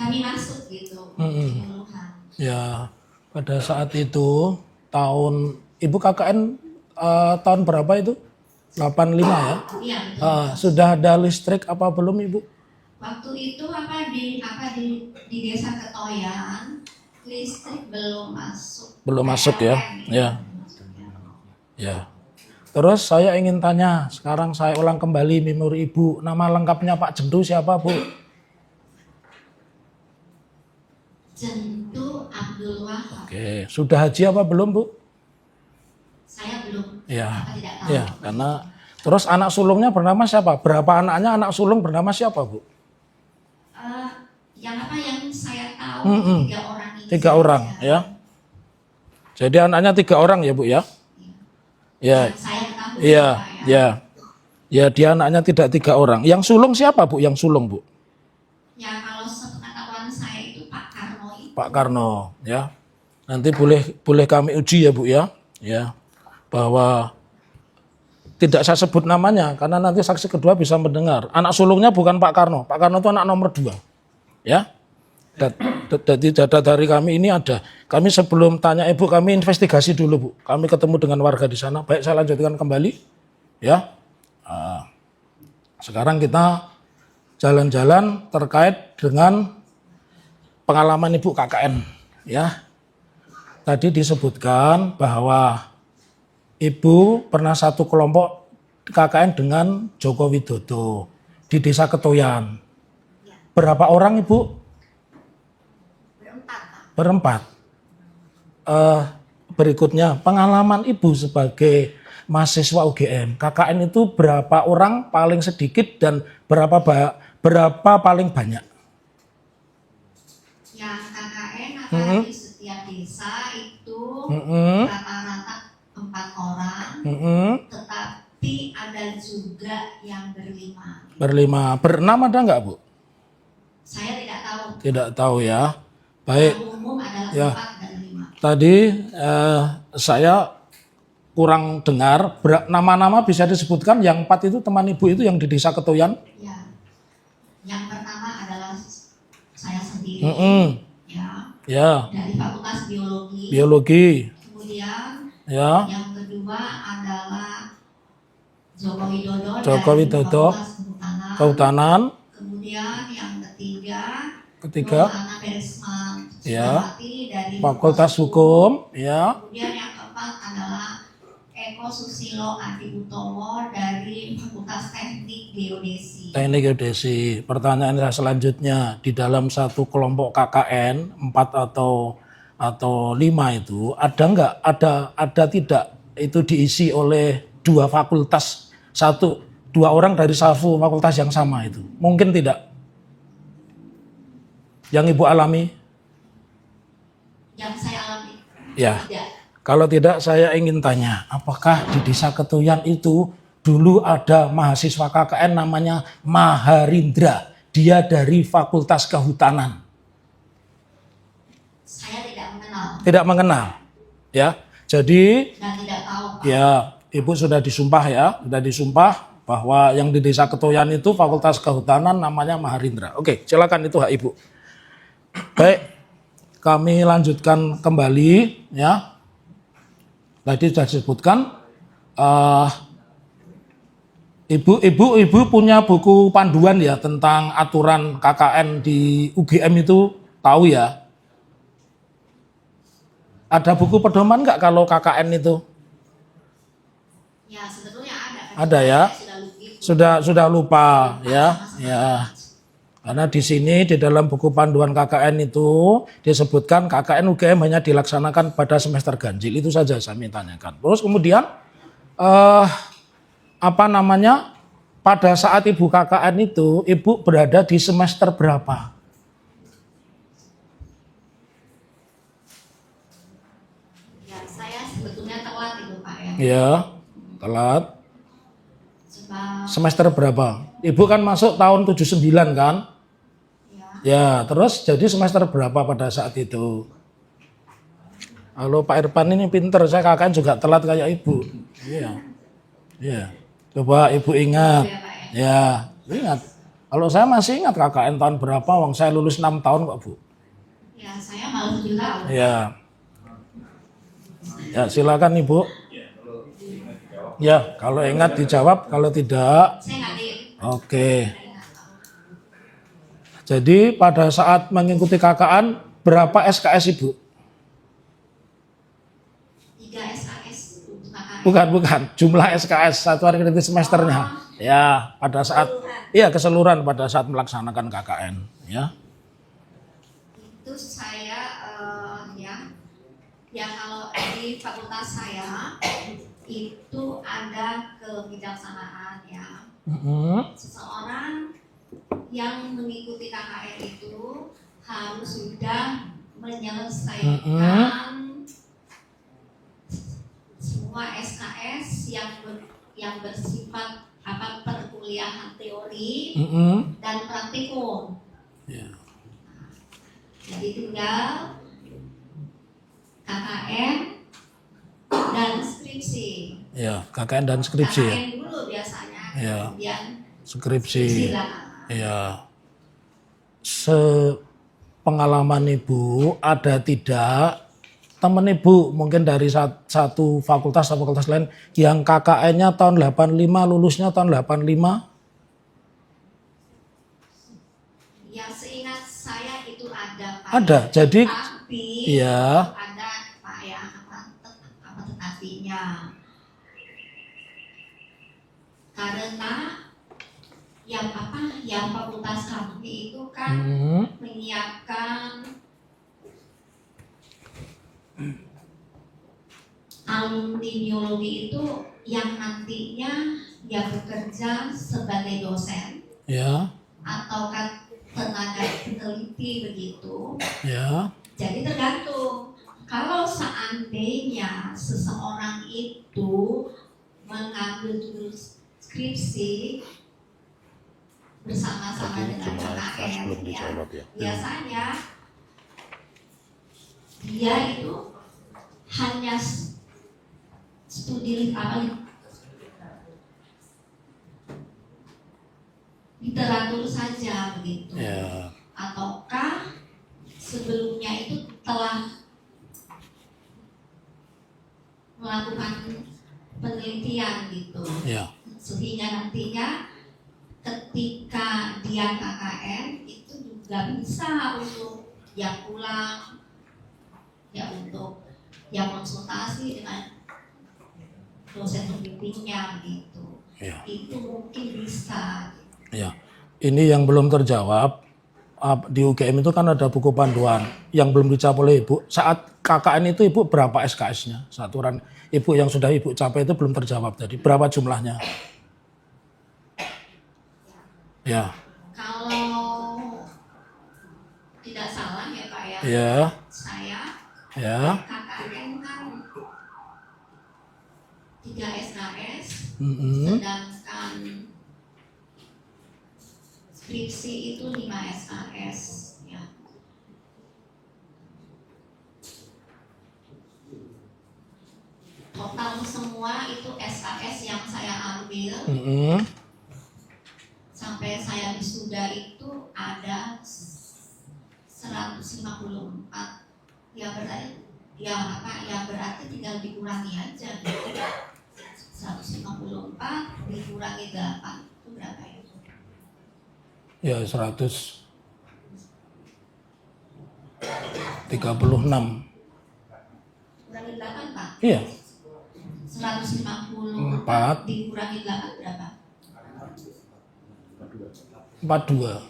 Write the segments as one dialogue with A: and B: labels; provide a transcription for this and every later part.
A: kami masuk gitu.
B: Ya, pada saat itu tahun Ibu KKN tahun berapa itu? 85 ya?
A: Iya.
B: Sudah ada listrik apa belum Ibu?
A: Waktu itu di desa Ketoyan listrik belum masuk.
B: Belum masuk ya? Ya. Ya. Terus saya ingin tanya, sekarang saya ulang kembali memori Ibu. Nama lengkapnya Pak Jendu siapa Bu?
A: Jendu Abdul Wahab.
B: Oke, sudah haji apa belum Bu?
A: Saya belum.
B: Ya.
A: Tidak tahu.
B: Ya, karena terus anak sulungnya bernama siapa? Berapa anaknya anak sulung bernama siapa Bu?
A: Yang saya tahu 3 orang ini.
B: 3 orang ya. Jadi anaknya 3 orang ya Bu ya? Ya.
A: Saya tahu.
B: Ya. Ya, dia anaknya tidak 3 orang. Yang sulung siapa Bu? Yang sulung Bu?
A: Ya kalau sepengetahuan saya itu Pak Karno.
B: Pak Karno ya. Nanti boleh kami uji ya Bu ya. Ya. Bahwa tidak saya sebut namanya karena nanti saksi kedua bisa mendengar. Anak sulungnya bukan Pak Karno. Pak Karno itu anak nomor 2. Ya. Jadi data dari kami ini ada. Kami sebelum tanya Ibu, kami investigasi dulu Bu. Kami ketemu dengan warga di sana. Baik, saya lanjutkan kembali. Ya. Sekarang kita jalan-jalan terkait dengan pengalaman Ibu KKN. Ya. Tadi disebutkan bahwa Ibu pernah satu kelompok KKN dengan Joko Widodo di Desa Ketoyan. Berapa orang Ibu? Berempat. Berikutnya, pengalaman Ibu sebagai mahasiswa UGM, KKN itu berapa orang paling sedikit dan berapa paling banyak?
A: Yang KKN di setiap desa itu rata-rata 4 orang, tetapi ada juga yang berlima.
B: Berenam ada nggak Bu?
A: Saya tidak tahu.
B: Tidak tahu ya. Baik.
A: Yang umum adalah
B: Ya.
A: 4 dan 5.
B: Tadi saya kurang dengar nama-nama bisa disebutkan. Yang 4 itu teman Ibu itu yang di Desa Ketoyan.
A: Ya. Yang pertama adalah saya sendiri.
B: Ya.
A: Dari Fakultas Biologi. Kemudian yang kedua adalah Joko Widodo dari Fakultas
B: Kehutanan.
A: Kemudian yang
B: ketiga
A: Ana Beresman
B: dari Fakultas Hukum. Ya.
A: Kemudian yang keempat adalah Eko Susilo Adi Utomo dari Fakultas Teknik Geodesi.
B: Pertanyaan selanjutnya, di dalam satu kelompok KKN 4 atau 5 itu ada tidak itu diisi oleh 2 fakultas, 2 orang dari satu fakultas yang sama itu? Mungkin tidak. Yang Ibu alami?
A: Yang saya alami.
B: Ya.
A: Tidak.
B: Kalau tidak, saya ingin tanya, apakah di Desa Ketoyan itu dulu ada mahasiswa KKN namanya Maharindra? Dia dari Fakultas Kehutanan.
A: Saya tidak mengenal.
B: Tidak mengenal. Ya. Jadi
A: dan tidak tahu, Pak.
B: Ya, Ibu sudah disumpah bahwa yang di Desa Ketoyan itu Fakultas Kehutanan namanya Maharindra. Oke, silakan, itu hak Ibu. Baik, kami lanjutkan kembali ya. Tadi sudah disebutkan, Ibu punya buku panduan ya tentang aturan KKN di UGM itu, tahu ya? Ada buku pedoman nggak kalau KKN itu?
A: Ya, sebetulnya ada.
B: Ada ya? Sudah lupa ya. Karena di sini di dalam buku panduan KKN itu disebutkan KKN UGM hanya dilaksanakan pada semester ganjil. Itu saja saya tanyakan. Terus kemudian pada saat Ibu KKN itu Ibu berada di semester berapa?
A: Ya, saya sebetulnya telat itu, Pak ya.
B: Ya, telat. Semester berapa? Ibu kan masuk tahun 79 kan? Ya, terus jadi semester berapa pada saat itu? Halo Pak Irfan, ini pinter, saya KKN juga telat kayak Ibu. Iya. Coba Ibu ingat. Ya, ingat. Kalau saya masih ingat KKN tahun berapa, wong saya lulus 6 tahun kok Bu.
A: Ya, saya malah 7 tahun.
B: Ya. Ya, silakan Ibu. Ya, kalau ingat dijawab, kalau tidak,
A: Saya nggak di.
B: oke. Jadi pada saat mengikuti KKN, berapa SKS Ibu?
A: 3 SKS untuk KKN.
B: Bukan. Jumlah SKS satuan kredit semesternya. Ya, pada saat, iya keseluruhan pada saat melaksanakan KKN. Ya.
A: Itu saya ya kalau di fakultas saya itu ada kebijaksanaan ya. Seseorang yang mengikuti KKN itu harus sudah menyelesaikan semua SKS yang bersifat perkuliahan teori dan praktikum.
B: Ya.
A: Jadi tinggal KKN dan skripsi.
B: Ya, KKN dan skripsi.
A: KKN dulu biasanya,
B: Ya.
A: kemudian
B: Skripsi.
A: lah.
B: Ya. Sepengalaman Ibu, ada tidak teman Ibu mungkin dari satu fakultas lain yang KKN-nya tahun 85, lulusnya tahun 85?
A: Ya seingat saya itu ada Pak.
B: Ada, jadi
A: tapi
B: ya.
A: ada Pak ya apa tetapinya. Karena yang fakultas kami itu kan menyiapkan alumni biologi itu yang nantinya dia bekerja sebagai dosen
B: Ya.
A: atau kan tenaga peneliti begitu.
B: Ya.
A: Jadi tergantung. Kalau seandainya seseorang itu mengambil judul skripsi bersama-sama dengan KKN ya, biasanya dia itu hanya studi literatur saja begitu.
B: Ya.
A: Ataukah sebelumnya itu telah melakukan penelitian gitu.
B: Ya.
A: Sehingga nantinya ketika dia KKN itu juga bisa untuk yang pulang ya untuk yang konsultasi dengan dosen pembimbingnya gitu.
B: Ya.
A: Itu mungkin bisa.
B: Ya. Ini yang belum terjawab. Di UGM itu kan ada buku panduan yang belum dicapai oleh Ibu. Saat KKN itu Ibu berapa SKS-nya? Saturan Ibu yang sudah Ibu capai itu belum terjawab tadi. Berapa jumlahnya? Ya.
A: Kalau tidak salah ya Pak ya.
B: Ya.
A: Saya
B: Ya.
A: KKN kan 3 SKS, sedangkan skripsi itu 5 SKS ya. Total semua itu SKS yang saya ambil sampai saya wisuda itu ada 154. Ya berarti tinggal dikurangi aja gitu. 154 dikurangi 8 itu berapa ya?
B: Ya 136.
A: Kurangi 8 Pak?
B: Iya.
A: 154 dikurangi 8 berapa?
B: 42.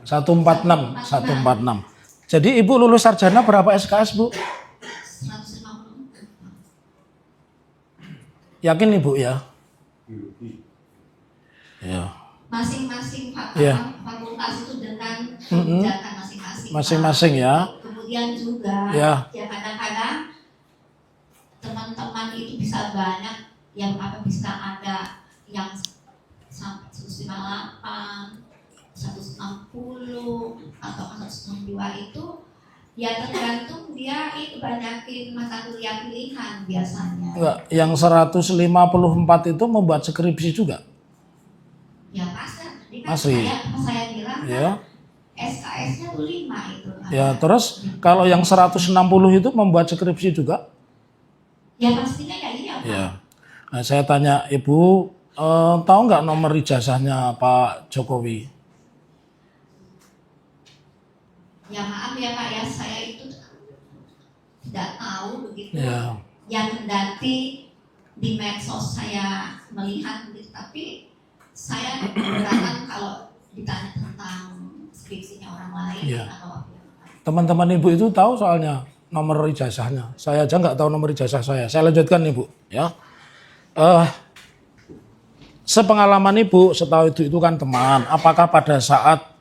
B: 146. Jadi Ibu lulus sarjana berapa SKS Bu?
A: 154.
B: Yakin Ibu ya? Ya.
A: Masing-masing
B: Ya.
A: fakultas itu dengan kebijakan masing-masing.
B: Masing-masing ya.
A: Kemudian juga
B: Ya.
A: kadang-kadang teman-teman itu bisa banyak yang bisa ada yang sampai 158, 160 atau 162 itu ya tergantung dia itu banyakin mata kuliah pilihan biasanya.
B: Enggak, yang 154 itu membuat skripsi juga. Asri.
A: Saya bilang
B: Ya.
A: SKS-nya tuh 5 itu.
B: Ya, terus kalau yang 160 itu membuat skripsi juga?
A: Ya pastinya ya iya Pak.
B: Ya. Nah, saya tanya Ibu, tahu nggak nomor ijazahnya Pak Jokowi?
A: Ya maaf ya Pak ya, saya itu tidak tahu begitu.
B: Ya.
A: Yang kendati di medsos saya melihat begitu, tapi saya keberatan kalau ditanya tentang skripsinya orang lain
B: Ya.
A: atau apa yang lain.
B: Teman-teman Ibu itu tahu soalnya nomor ijazahnya. Saya aja nggak tahu nomor ijazah saya. Saya lanjutkan Ibu, ya. Sepengalaman Ibu, setahu itu kan teman. Apakah pada saat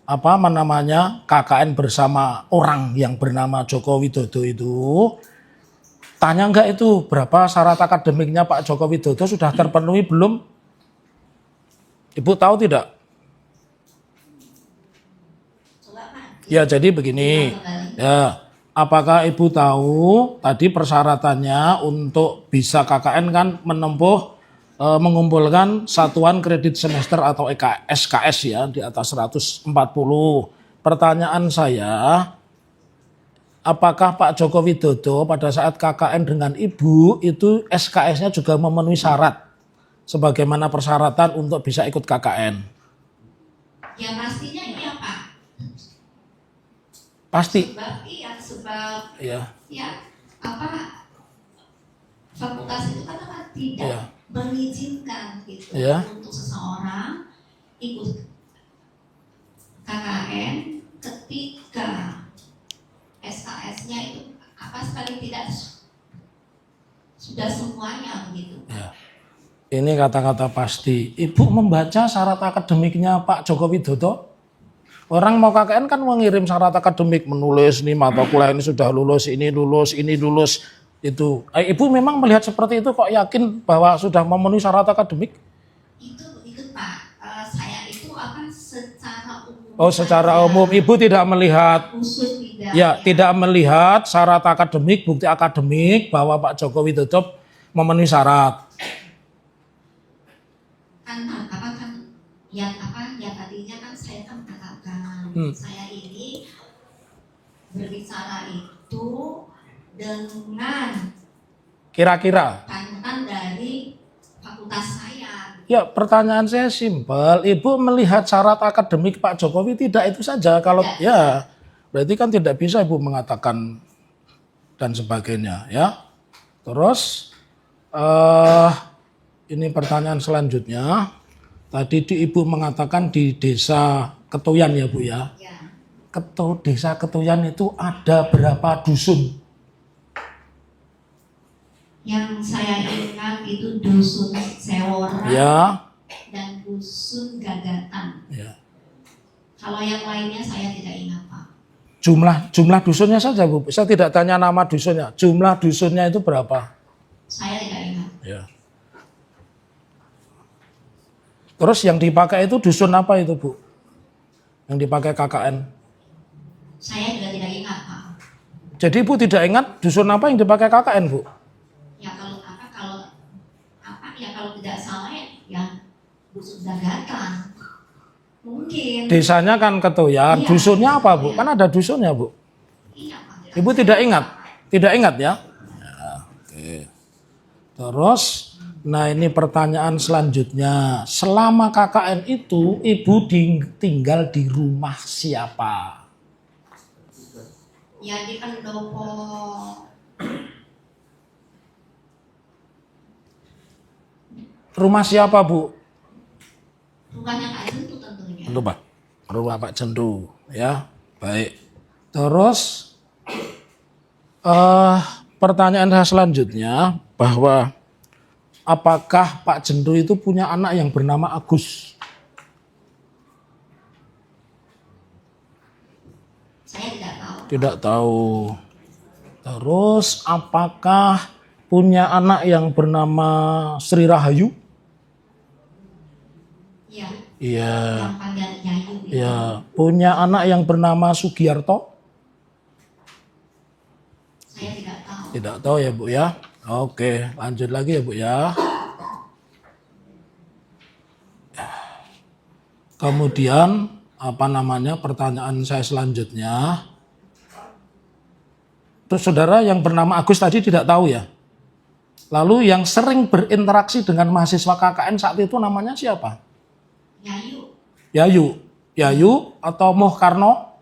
B: KKN bersama orang yang bernama Joko Widodo itu, tanya enggak itu berapa syarat akademiknya Pak Joko Widodo sudah terpenuhi belum? Ibu tahu tidak?
A: Coba Pak.
B: Ya, jadi begini. Ya, apakah Ibu tahu tadi persyaratannya untuk bisa KKN kan menempuh mengumpulkan satuan kredit semester atau SKS ya di atas 140. Pertanyaan saya, apakah Pak Joko Widodo pada saat KKN dengan Ibu itu SKS-nya juga memenuhi syarat sebagaimana persyaratan untuk bisa ikut KKN?
A: Ya pastinya iya Pak.
B: Pasti.
A: Sebab
B: Ya.
A: Fakultas itu kan tidak
B: Ya.
A: mengizinkan gitu
B: Ya.
A: untuk seseorang ikut KKN ketika SKS-nya itu sekali tidak sudah semuanya begitu.
B: Ya. Ini kata-kata pasti. Ibu membaca syarat akademiknya Pak Joko Widodo? Orang mau KKN kan mengirim syarat akademik, menulis nih mata kuliah ini sudah lulus, ini lulus itu. Ibu memang melihat seperti itu kok yakin bahwa sudah memenuhi syarat akademik?
A: Itu Pak, saya itu secara umum.
B: Oh, secara umum Ibu tidak melihat. Tidak melihat syarat akademik, bukti akademik bahwa Pak Joko Widodo memenuhi syarat.
A: Ya tadinya kan saya kan katakan saya ini berbicara itu dengan
B: Kira-kira
A: panutan dari fakultas saya.
B: Ya, pertanyaan saya simpel. Ibu melihat syarat akademik Pak Jokowi tidak itu saja. Kalau ya, berarti kan tidak bisa Ibu mengatakan dan sebagainya, ya. Terus ini pertanyaan selanjutnya. Tadi Ibu mengatakan di desa Ketuyan ya Bu ya. Desa Ketuyan itu ada berapa dusun?
A: Yang saya ingat itu dusun Sewora dan dusun Gagatan.
B: Ya.
A: Kalau yang lainnya saya tidak ingat Pak.
B: Jumlah dusunnya saja Bu. Saya tidak tanya nama dusunnya. Jumlah dusunnya itu berapa?
A: Saya tidak ingat.
B: Ya. Terus yang dipakai itu dusun apa itu Bu? Yang dipakai KKN?
A: Saya juga tidak ingat Pak.
B: Jadi Ibu tidak ingat dusun apa yang dipakai KKN Bu?
A: Kalau tidak salah ya dusun Gagatan. Mungkin.
B: Desanya kan Ketuyan, dusunnya apa Bu? Kan ada dusunnya Bu.
A: Iya Pak.
B: Ibu tidak ingat? Tidak ingat ya? Oke. Terus, nah ini pertanyaan selanjutnya. Selama KKN itu Ibu tinggal di rumah siapa?
A: Ya di pendopo.
B: Rumah siapa Bu?
A: Rumahnya Pak Jendu tentunya.
B: Rumah Pak Jendu, ya. Baik. Terus pertanyaan selanjutnya bahwa apakah Pak Jendu itu punya anak yang bernama Agus?
A: Saya tidak tahu.
B: Tidak tahu. Terus apakah punya anak yang bernama Sri Rahayu? Iya.
A: Yang panggil Yayu.
B: Iya. Punya anak yang bernama Sugiarto?
A: Saya tidak tahu.
B: Tidak tahu ya Bu ya. Oke, lanjut lagi ya Bu ya. Kemudian pertanyaan saya selanjutnya. Terus saudara yang bernama Agus tadi tidak tahu ya. Lalu yang sering berinteraksi dengan mahasiswa KKN saat itu namanya siapa? Yayu atau Moh Karno?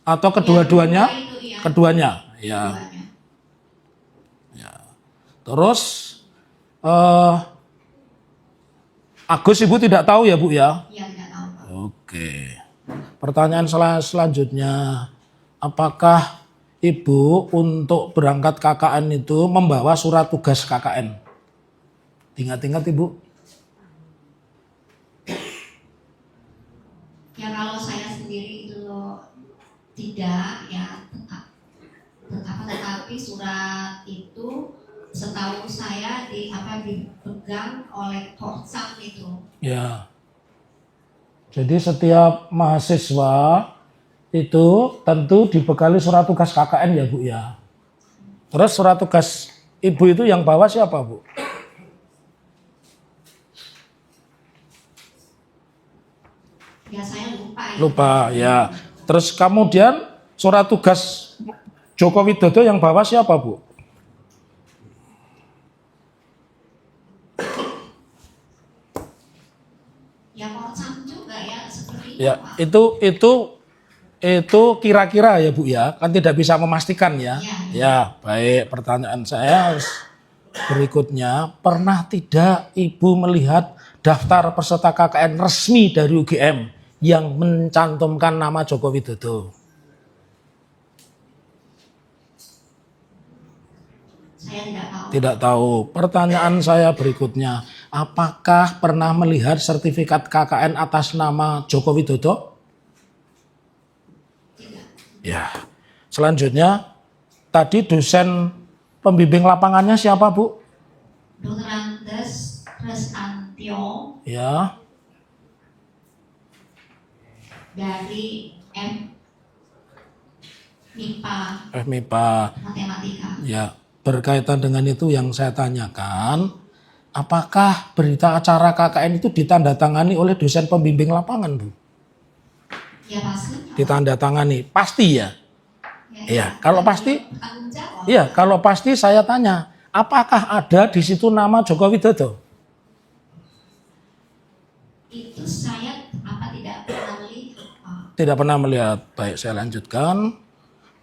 B: Atau kedua-duanya? Keduanya. Ya. Terus Agus ibu tidak tahu ya Bu ya?
A: Iya, tidak tahu, Pak.
B: Oke. Pertanyaan selanjutnya, apakah ibu untuk berangkat KKN itu membawa surat tugas KKN? Ingat-ingat ibu?
A: Ya kalau saya sendiri itu tidak ya, tetapi surat itu setahu saya dipegang oleh Korsam itu.
B: Ya. Jadi setiap mahasiswa itu tentu dibekali surat tugas KKN ya Bu ya. Terus surat tugas ibu itu yang bawa siapa Bu?
A: Ya saya lupa ya.
B: Lupa ya. Terus kemudian surat tugas Joko Widodo yang bawa siapa Bu?
A: Ya Korsam juga ya seperti
B: Ya,
A: itu, Pak.
B: itu kira-kira ya Bu ya, kan tidak bisa memastikan ya.
A: Ya.
B: Ya, baik. Pertanyaan saya berikutnya, pernah tidak Ibu melihat daftar peserta KKN resmi dari UGM yang mencantumkan nama Joko Widodo?
A: Saya tidak tahu.
B: Tidak tahu. Pertanyaan saya berikutnya, apakah pernah melihat sertifikat KKN atas nama Joko Widodo?
A: Tidak.
B: Ya. Selanjutnya, tadi dosen pembimbing lapangannya siapa Bu?
A: Dr. Andes Restantio
B: Ya.
A: dari MIPA
B: MIPA.
A: Matematika.
B: Ya. Berkaitan dengan itu yang saya tanyakan, apakah berita acara KKN itu ditandatangani oleh dosen pembimbing lapangan Bu?
A: Ya pasti.
B: Ditandatangani, pasti ya? Iya, kalau pasti,
A: Bertanggung jawab.
B: iya, kalau pasti saya tanya, apakah ada di situ nama Joko Widodo?
A: Itu saya tidak pernah melihat, Pak.
B: Tidak pernah melihat. Baik, saya lanjutkan.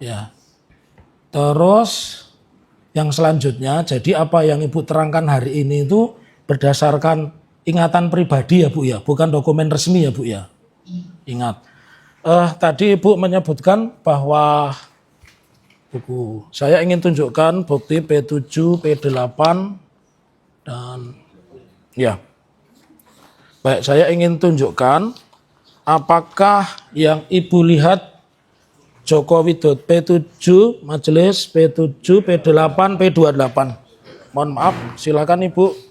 B: Ya. Terus yang selanjutnya, jadi apa yang Ibu terangkan hari ini itu berdasarkan ingatan pribadi ya Bu ya, bukan dokumen resmi ya Bu ya. Ingat. Tadi Ibu menyebutkan bahwa buku. Saya ingin tunjukkan bukti P7, P8 dan ya. Baik, saya ingin tunjukkan apakah yang Ibu lihat Joko Widodo P7, majelis P7, P8, P28. Mohon maaf, silakan Ibu.